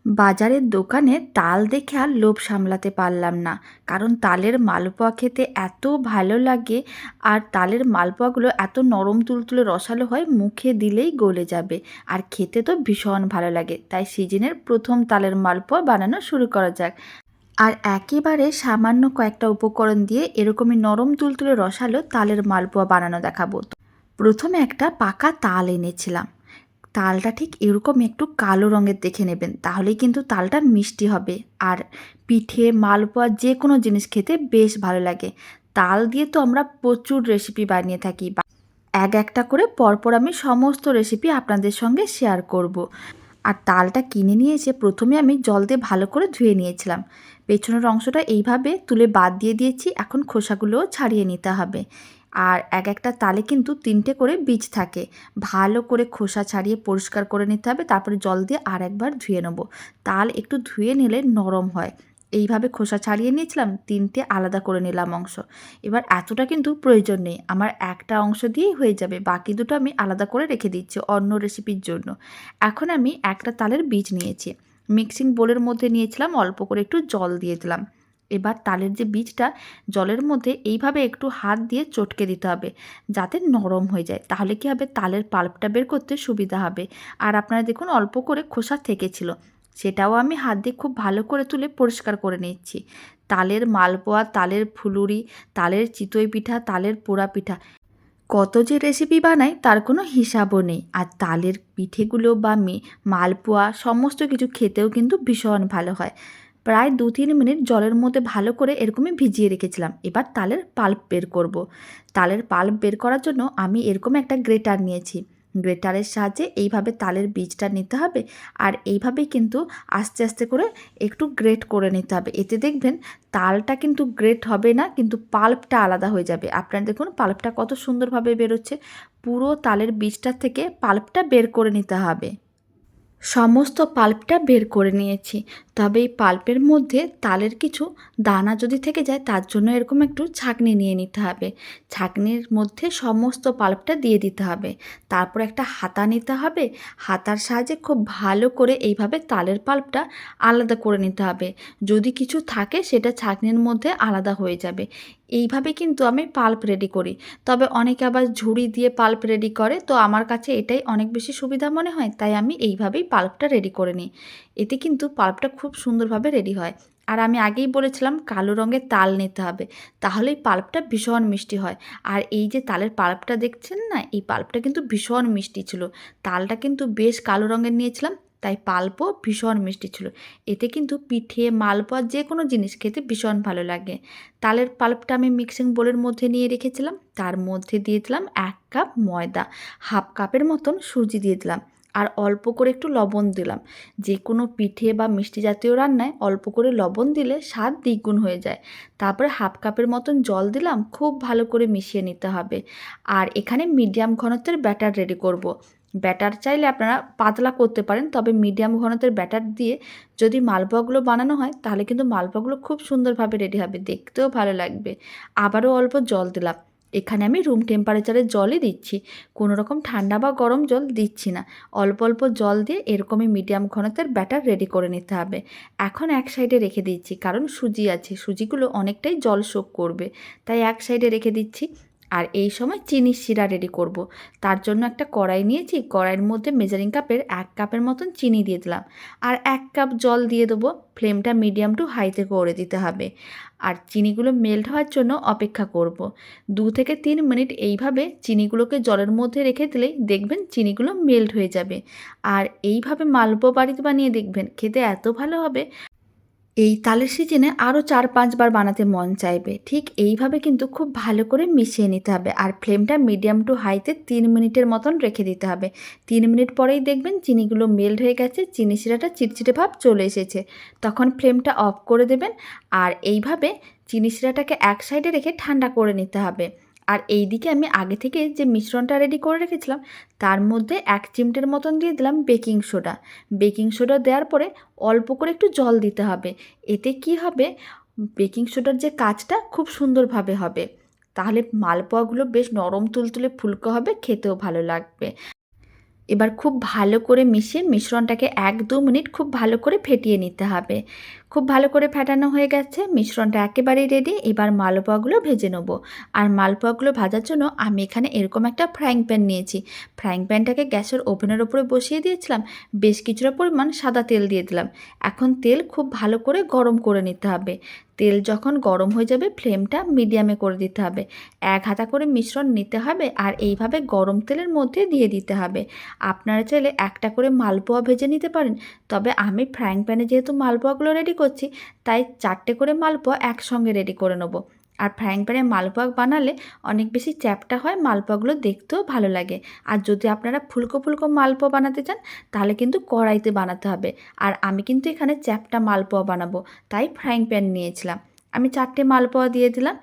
বাজারের দোকানে তাল দেখে আর লোভ সামলাতে পারলাম না। কারণ তালের মালপোয়া খেতে এত ভালো লাগে, আর তালের মালপোয়াগুলো এত নরম তুলতুলে রসালো হয়, মুখে দিলেই গলে যাবে। আর খেতে তো ভীষণ ভালো লাগে। তাই সিজনের প্রথম তালের মালপোয়া বানানো শুরু করা যাক। আর একেবারে সামান্য কয়েকটা উপকরণ দিয়ে এরকমই নরম তুলতুলে রসালো তালের মালপোয়া বানানো দেখাবো। প্রথমে একটা পাকা তাল এনেছিলাম। তালটা ঠিক এরকম একটু কালো রঙের দেখে নেবেন, তাহলেই কিন্তু তালটা মিষ্টি হবে। আর পিঠে, মালপোয়া যে কোনো জিনিস খেতে বেশ ভালো লাগে। তাল দিয়ে তো আমরা প্রচুর রেসিপি বানিয়ে থাকি। এক একটা করে পরপর আমি সমস্ত রেসিপি আপনাদের সঙ্গে শেয়ার করব। আর তালটা কিনে নিয়ে এসে প্রথমে আমি জল দিয়ে ভালো করে ধুয়ে নিয়েছিলাম। পেছনের অংশটা এইভাবে তুলে বাদ দিয়ে দিয়েছি। এখন খোসাগুলোও ছাড়িয়ে নিতে হবে। আর এক একটা তালে কিন্তু 3টে করে বীজ থাকে। ভালো করে খোসা ছাড়িয়ে পরিষ্কার করে নিতে হবে। তারপরে জল দিয়ে আর একবার ধুয়ে নেব। তাল একটু ধুয়ে নিলে নরম হয়। এইভাবে খোসা ছাড়িয়ে নিয়েছিলাম, 3টে আলাদা করে নিলাম অংশ। এবার এতটা কিন্তু প্রয়োজন নেই, আমার একটা অংশ দিয়েই হয়ে যাবে। বাকি দুটো আমি আলাদা করে রেখে দিচ্ছি অন্য রেসিপির জন্য। এখন আমি একটা তালের বীজ নিয়েছি, মিক্সিং বোলের মধ্যে নিয়েছিলাম, অল্প করে একটু জল দিয়ে দিলাম। এবার তালের যে বীজটা জলের মধ্যে এইভাবে একটু হাত দিয়ে চটকে দিতে হবে, যাতে নরম হয়ে যায়। তাহলে কি হবে, তালের পাল্পটা বের করতে সুবিধা হবে। আর আপনারা দেখুন অল্প করে খোসা থেকেছিল, সেটাও আমি হাত দিয়ে খুব ভালো করে তুলে পরিষ্কার করে নিচ্ছি। তালের মালপোয়া, তালের ফুলুরি, তালের চিতই পিঠা, তালের পোড়া পিঠা, কত যে রেসিপি বানাই তার কোনো হিসাবও নেই। আর তালের পিঠেগুলো বা মালপোয়া সমস্ত কিছু খেতেও কিন্তু ভীষণ ভালো হয়। প্রায় 2-3 মিনিট জলের মধ্যে ভালো করে এরকমই ভিজিয়ে রেখেছিলাম। এবার তালের পাল্প বের করব। তালের পাল্প বের করার জন্য আমি এরকম একটা গ্রেটার নিয়েছি। গ্রেটারের সাহায্যে এইভাবে তালের বীজটা নিতে হবে। আর এইভাবেই কিন্তু আস্তে আস্তে করে একটু গ্রেট করে নিতে হবে। এতে দেখবেন তালটা কিন্তু গ্রেট হবে না, কিন্তু পাল্পটা আলাদা হয়ে যাবে। আপনারা দেখুন পাল্পটা কত সুন্দরভাবে বেরোচ্ছে। পুরো তালের বীজটা থেকে পাল্পটা বের করে নিতে হবে। সমস্ত পাল্পটা বের করে নিয়েছি। তবে এই পাল্পের মধ্যে তালের কিছু দানা যদি থেকে যায়, তার জন্য এরকম একটু ছাঁকনি নিয়ে নিতে হবে। ছাঁকনির মধ্যে সমস্ত পাল্পটা দিয়ে দিতে হবে। তারপর একটা হাতা নিতে হবে। হাতার সাহায্যে খুব ভালো করে এইভাবে তালের পাল্পটা আলাদা করে নিতে হবে। যদি কিছু থাকে সেটা ছাঁকনির মধ্যে আলাদা হয়ে যাবে। এইভাবে কিন্তু আমি পাল্প রেডি করি। তবে অনেকে আবার ঝুড়ি দিয়ে পাল্প রেডি করে, তো আমার কাছে এটাই অনেক বেশি সুবিধা মনে হয়, তাই আমি এইভাবেই পাল্পটা রেডি করে নিই। এতে কিন্তু পাল্পটা খুব সুন্দরভাবে রেডি হয়। আর আমি আগেই বলেছিলাম কালো রঙের তাল নিতে হবে, তাহলেই পাল্পটা ভীষণ মিষ্টি হয়। আর এই যে তালের পাল্পটা দেখছেন না, এই পাল্পটা কিন্তু ভীষণ মিষ্টি ছিল। তালটা কিন্তু বেশ কালো রঙের নিয়েছিলাম, তাই পাল্পও ভীষণ মিষ্টি ছিল। এতে কিন্তু পিঠে, মালপোয়া যে কোনো জিনিস খেতে ভীষণ ভালো লাগে। তালের পাল্পটা আমি মিক্সিং বোলের মধ্যে নিয়ে রেখেছিলাম। তার মধ্যে দিয়ে দিলাম 1 কাপ ময়দা, হাফ কাপের মতন সুজি দিয়ে দিলাম, আর অল্প করে একটু লবণ দিলাম। যে কোনো পিঠে বা মিষ্টি জাতীয় রান্নায় অল্প করে লবণ দিলে স্বাদ দ্বিগুণ হয়ে যায়। তারপরে হাফ কাপের মতন জল দিলাম, খুব ভালো করে মিশিয়ে নিতে হবে। আর এখানে মিডিয়াম ঘনত্বের ব্যাটার রেডি করব। ব্যাটার চাইলে আপনারা পাতলা করতে পারেন, তবে মিডিয়াম ঘনত্বের ব্যাটার দিয়ে যদি মালপোয়াগুলো বানানো হয়, তাহলে কিন্তু মালপোয়াগুলো খুব সুন্দরভাবে রেডি হবে, দেখতেও ভালো লাগবে। আবারও অল্প জল দিলাম। এখানে আমি রুম টেম্পারেচারের জলই দিচ্ছি, কোনো রকম ঠান্ডা বা গরম জল দিচ্ছি না। অল্প অল্প জল দিয়ে এরকমই মিডিয়াম ঘনত্বের ব্যাটার রেডি করে নিতে হবে। এখন এক সাইডে রেখে দিচ্ছি, কারণ সুজি আছে, সুজিগুলো অনেকটাই জল শোক করবে, তাই এক সাইডে রেখে দিচ্ছি। আর এই সময় চিনির শিরা রেডি করব। তার জন্য একটা কড়াই নিয়েছি, কড়াইয়ের মধ্যে মেজারিং কাপের 1 কাপের মতন চিনি দিয়ে দিলাম, আর 1 কাপ জল দিয়ে দেবো। ফ্লেমটা মিডিয়াম টু হাইতে করে দিতে হবে। আর চিনিগুলো মেল্ট হওয়ার জন্য অপেক্ষা করব। 2 থেকে 3 মিনিট এইভাবে চিনিগুলোকে জলের মধ্যে রেখে দিলেই দেখবেন চিনিগুলো মেল্ট হয়ে যাবে। আর এইভাবে মালপোয়া বাড়িতে বানিয়ে দেখবেন, খেতে এত ভালো হবে, এই তালের সিজনে আরও 4-5 বার বানাতে মন চাইবে। ঠিক এইভাবে কিন্তু খুব ভালো করে মিশিয়ে নিতে হবে। আর ফ্লেমটা মিডিয়াম টু হাইতে 3 মিনিটের মতন রেখে দিতে হবে। 3 মিনিট পরেই দেখবেন চিনিগুলো মেল্ট হয়ে গেছে, চিনি শিরাটা চিটচিটে ভাব চলে এসেছে। তখন ফ্লেমটা অফ করে দেবেন। আর এইভাবে চিনি শিরাটাকে এক সাইডে রেখে ঠান্ডা করে নিতে হবে। আর এই দিকে আমি আগে থেকে যে মিশ্রণটা রেডি করে রেখেছিলাম, তার মধ্যে 1 চিমটের মতন দিয়ে দিলাম বেকিং সোডা। বেকিং সোডা দেওয়ার পরে অল্প করে একটু জল দিতে হবে। এতে কি হবে, বেকিং সোডার যে কাজটা খুব সুন্দরভাবে হবে। তাহলে মালপোয়াগুলো বেশ নরম তুলতুলে ফুলকো হবে, খেতেও ভালো লাগবে। এবার খুব ভালো করে মিশিয়ে মিশ্রণটাকে 1-2 মিনিট খুব ভালো করে ফেটিয়ে নিতে হবে। খুব ভালো করে ফেটানো হয়ে গেছে, মিশ্রণটা একেবারেই রেডি। এবার মালপোয়াগুলো ভেজে নেব। আর মালপোয়াগুলো ভাজার জন্য আমি এখানে এরকম একটা ফ্রাইং প্যান নিয়েছি। ফ্রাইং প্যানটাকে গ্যাসের ওভেনের উপরে বসিয়ে দিয়েছিলাম, বেশ কিছুটা পরিমাণ সাদা তেল দিয়ে দিলাম। এখন তেল খুব ভালো করে গরম করে নিতে হবে। তেল যখন গরম হয়ে যাবে ফ্লেমটা মিডিয়ামে করে দিতে হবে। 1 হাতা করে মিশ্রণ নিতে হবে আর এইভাবে গরম তেলের মধ্যে দিয়ে দিতে হবে। আপনারা চাইলে একটা করে মালপোয়া ভেজে নিতে পারেন, তবে আমি ফ্রাইং প্যানে যেহেতু মালপোয়াগুলো রেডি করছি তাই 4টে করে মালপোয়া একসঙ্গে রেডি করে নেব। আর ফ্রাইং প্যানে মালপোয়া বানালে অনেক বেশি চ্যাপ্টা হয়, মালপোয়াগুলো দেখতেও ভালো লাগে। আর যদি আপনারা ফুলকো ফুলকো মালপোয়া বানাতে চান তাহলে কিন্তু কড়াইতে বানাতে হবে। আর আমি কিন্তু এখানে চ্যাপ্টা মালপোয়া বানাবো, তাই ফ্রাইং প্যান নিয়েছিলাম। আমি 4টে মালপোয়া দিয়ে দিলাম।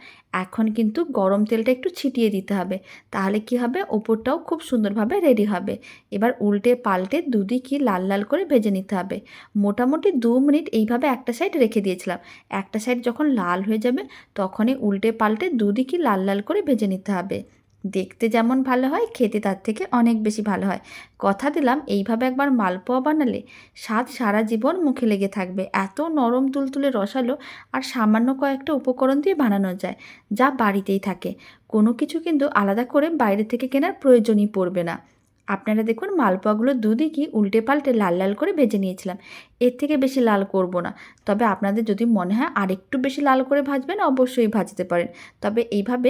এখন কিন্তু গরম তেলটা একটু ছিটিয়ে দিতে হবে, তাহলে কি হবে ওপরটাও খুব সুন্দরভাবে রেডি হবে। এবার উল্টে পাল্টে দুদিকই লাল লাল করে ভেজে নিতে হবে। মোটামুটি 2 মিনিট এইভাবে একটা সাইড রেখে দিয়েছিলাম। একটা সাইড যখন লাল হয়ে যাবে তখনই উল্টে পাল্টে দুদিকই লাল লাল করে ভেজে নিতে হবে। দেখতে যেমন ভালো হয় খেতে তার থেকে অনেক বেশি ভালো হয়। কথা দিলাম এইভাবে একবার মালপোয়া বানালে স্বাদ সারা জীবন মুখে লেগে থাকবে। এত নরম তুলতুলে রসালো আর সামান্য কয়েকটা উপকরণ দিয়ে বানানো যায়, যা বাড়িতেই থাকে। কোনো কিছু কিন্তু আলাদা করে বাইরে থেকে কেনার প্রয়োজনই পড়বে না। আপনারা দেখুন মালপোয়াগুলো দুদিকই উল্টে পাল্টে লাল লাল করে ভেজে নিয়েছিলাম। এর থেকে বেশি লাল করব না, তবে আপনাদের যদি মনে হয় আরেকটু বেশি লাল করে ভাজবেন অবশ্যই ভাজতে পারেন। তবে এইভাবে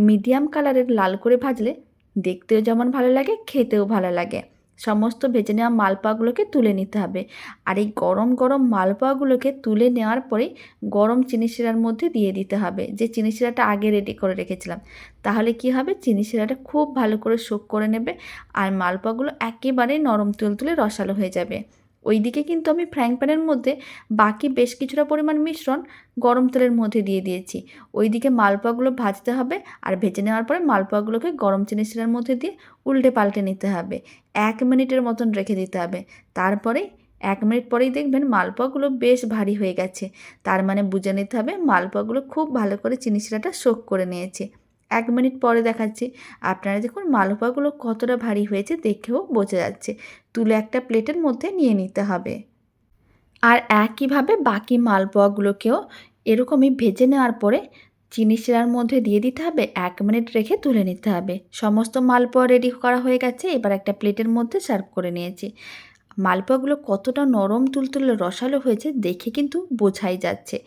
মিডিয়াম কালারের লাল করে ভাজলে দেখতেও যেমন ভালো লাগে খেতেও ভালো লাগে। সমস্ত ভেজে নেওয়া মালপোয়াগুলোকে তুলে নিতে হবে। আর এই গরম গরম মালপোয়াগুলোকে তুলে নেওয়ার পরেই গরম চিনি শিরার মধ্যে দিয়ে দিতে হবে, যে চিনি শিরাটা আগে রেডি করে রেখেছিলাম। তাহলে কি হবে, চিনি শিরাটা খুব ভালো করে সোক করে নেবে আর মালপোয়াগুলো একেবারেই নরম তুলতুলে রসালো হয়ে যাবে। ওইদিকে কিন্তু আমি ফ্রাইং প্যানের মধ্যে বাকি বেশ কিছুটা পরিমাণ মিশ্রণ গরম তেলের মধ্যে দিয়ে দিয়েছি। ওইদিকে মালপোয়াগুলো ভাজতে হবে আর ভেজে নেওয়ার পরে মালপোয়াগুলোকে গরম চিনি শিরার মধ্যে দিয়ে উল্টে পাল্টে নিতে হবে। 1 মিনিটের মতন রেখে দিতে হবে। তারপরে 1 মিনিট পরেই দেখবেন মালপোয়াগুলো বেশ ভারী হয়ে গেছে। তার মানে বুঝে নিতে হবে মালপোয়াগুলো খুব ভালো করে চিনি শিরাটা সোক করে নিয়েছে। 1 মিনিট পরে দেখাচ্ছি। আপনারা দেখুন মালপোয়াগুলো কতটা ভারী হয়েছে দেখেও বোঝা যাচ্ছে। তুলে একটা প্লেটের মধ্যে নিয়ে নিতে হবে। আর একইভাবে বাকি মালপোয়াগুলোকেও এরকমই ভেজে নেওয়ার পরে চিনি শিরার মধ্যে দিয়ে দিতে হবে। 1 মিনিট রেখে তুলে নিতে হবে। সমস্ত মালপোয়া রেডি করা হয়ে গেছে। এবার একটা প্লেটের মধ্যে সার্ভ করে নিয়েছি। মালপোয়াগুলো কতটা নরম তুলতুলে রসালো হয়েছে দেখে কিন্তু বোঝাই যাচ্ছে।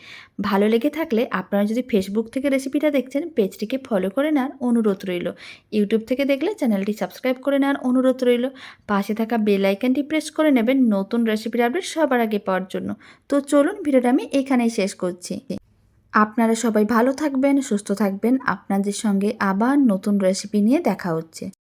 ভালো লেগে থাকলে আপনারা যদি ফেসবুক থেকে রেসিপিটা দেখছেন পেজটিকে ফলো করে নেওয়ার অনুরোধ রইল। ইউটিউব থেকে দেখলে চ্যানেলটি সাবস্ক্রাইব করে নেওয়ার অনুরোধ রইল। পাশে থাকা বেল আইকনটি প্রেস করে নেবেন নতুন রেসিপির আপডেট সবার আগে পাওয়ার জন্য। তো চলুন ভিডিওটা আমি এখানেই শেষ করছি। আপনারা সবাই ভালো থাকবেন, সুস্থ থাকবেন। আপনাদের সঙ্গে আবার নতুন রেসিপি নিয়ে দেখা হচ্ছে।